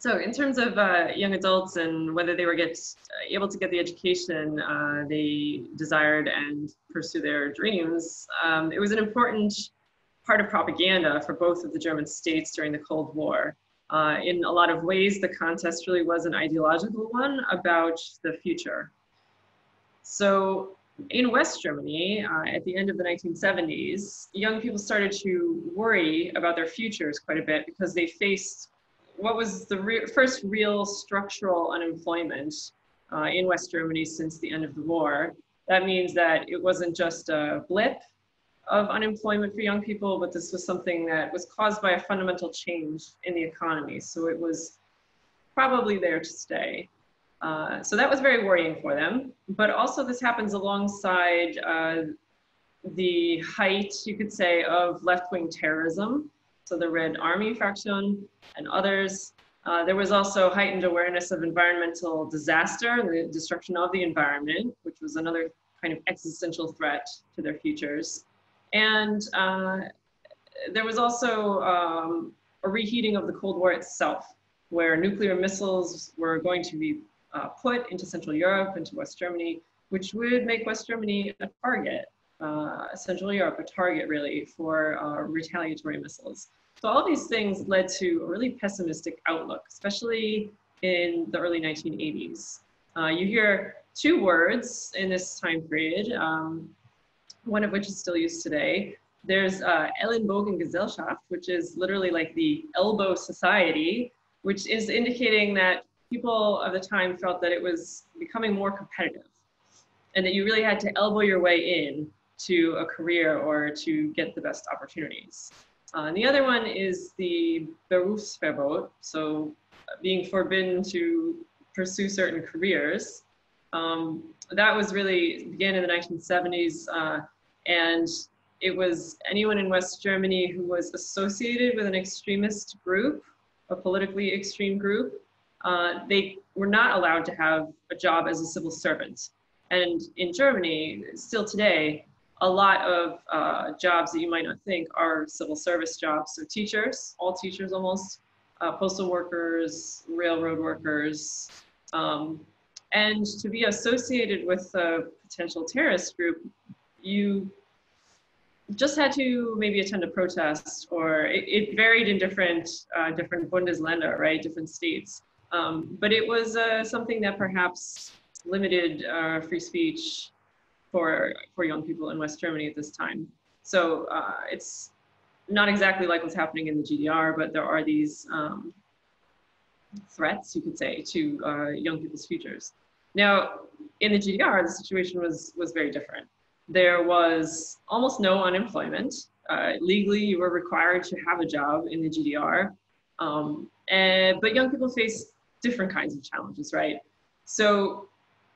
So in terms of young adults and whether they were able to get the education they desired and pursue their dreams, it was an important part of propaganda for both of the German states during the Cold War. In a lot of ways, the contest really was an ideological one about the future. So in West Germany, at the end of the 1970s, young people started to worry about their futures quite a bit because they faced what was the first real structural unemployment in West Germany since the end of the war. That means that it wasn't just a blip of unemployment for young people, but this was something that was caused by a fundamental change in the economy. So it was probably there to stay. So that was very worrying for them. But also this happens alongside the height, you could say, of left-wing terrorism. So the Red Army faction and others. There was also heightened awareness of environmental disaster and the destruction of the environment, which was another kind of existential threat to their futures. And there was also a reheating of the Cold War itself, where nuclear missiles were going to be put into Central Europe, into West Germany, which would make West Germany a target, Central Europe a target really for retaliatory missiles. So all these things led to a really pessimistic outlook, especially in the early 1980s. You hear two words in this time period, one of which is still used today. There's Ellenbogengesellschaft, which is literally like the elbow society, which is indicating that people of the time felt that it was becoming more competitive and that you really had to elbow your way in to a career or to get the best opportunities. And the other one is the Berufsverbot, so being forbidden to pursue certain careers. That was really began in the 1970s, and it was anyone in West Germany who was associated with an extremist group, a politically extreme group. They were not allowed to have a job as a civil servant. And in Germany, still today, a lot of jobs that you might not think are civil service jobs. So teachers, all teachers almost, postal workers, railroad workers, and to be associated with a potential terrorist group, you just had to maybe attend a protest, or it varied in different Bundesländer, right, different states. But it was something that perhaps limited free speech for young people in West Germany at this time. So it's not exactly like what's happening in the GDR, but there are these threats, you could say, to young people's futures. Now, in the GDR, the situation was very different. There was almost no unemployment. Legally, you were required to have a job in the GDR. But young people face different kinds of challenges, right? So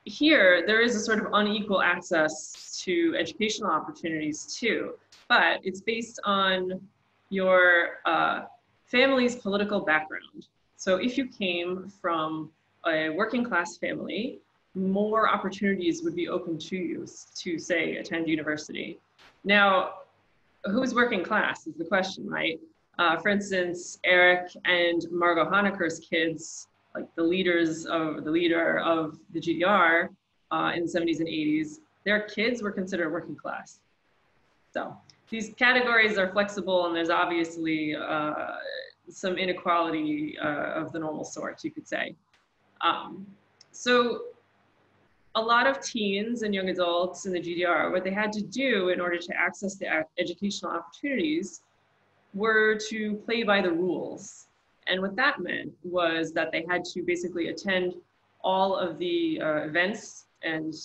here, there is a sort of unequal access to educational opportunities too, but it's based on your family's political background. So if you came from a working class family, more opportunities would be open to you to, say, attend university. Now, who's working class is the question, right? For instance, Eric and Margot Honecker's kids, like the leader of the GDR in the 70s and 80s, their kids were considered working class. So these categories are flexible, and there's obviously some inequality of the normal sort, you could say. So a lot of teens and young adults in the GDR, what they had to do in order to access the educational opportunities were to play by the rules. And what that meant was that they had to basically attend all of the events and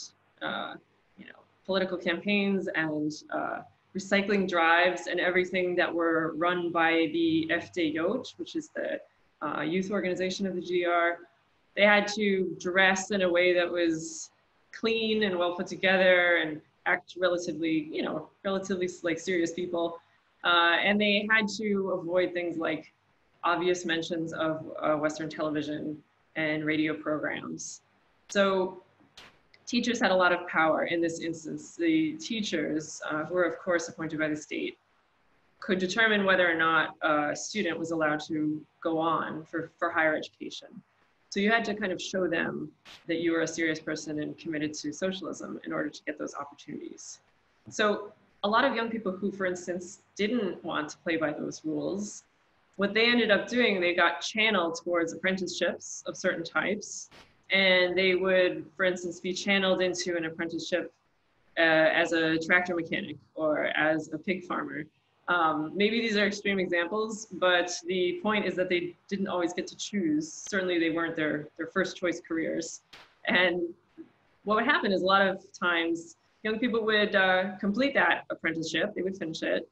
political campaigns and recycling drives and everything that were run by the FDJ, which is the youth organization of the GDR. They had to dress in a way that was clean and well put together and act relatively like serious people. And they had to avoid things like obvious mentions of Western television and radio programs. So teachers had a lot of power in this instance. The teachers, who were of course appointed by the state, could determine whether or not a student was allowed to go on for higher education. So you had to kind of show them that you were a serious person and committed to socialism in order to get those opportunities. So a lot of young people who, for instance, didn't want to play by those rules, what they ended up doing, they got channeled towards apprenticeships of certain types. And they would, for instance, be channeled into an apprenticeship as a tractor mechanic or as a pig farmer. Maybe these are extreme examples, but the point is that they didn't always get to choose. Certainly they weren't their first choice careers. And what would happen is a lot of times young people would complete that apprenticeship, they would finish it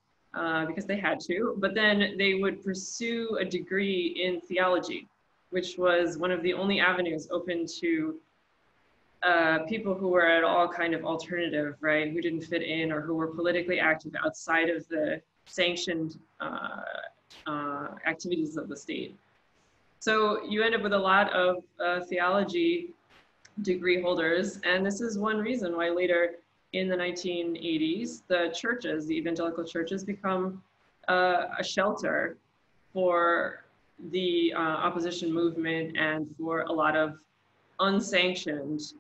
because they had to, but then they would pursue a degree in theology, which was one of the only avenues open to people who were at all kind of alternative, right, who didn't fit in or who were politically active outside of the sanctioned activities of the state. So you end up with a lot of theology degree holders, and this is one reason why later in the 1980s, the churches, the evangelical churches, become a shelter for the opposition movement and for a lot of unsanctioned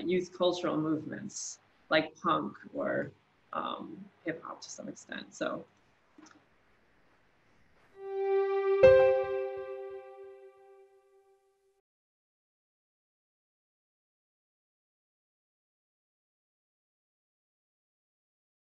youth cultural movements like punk or hip hop to some extent. So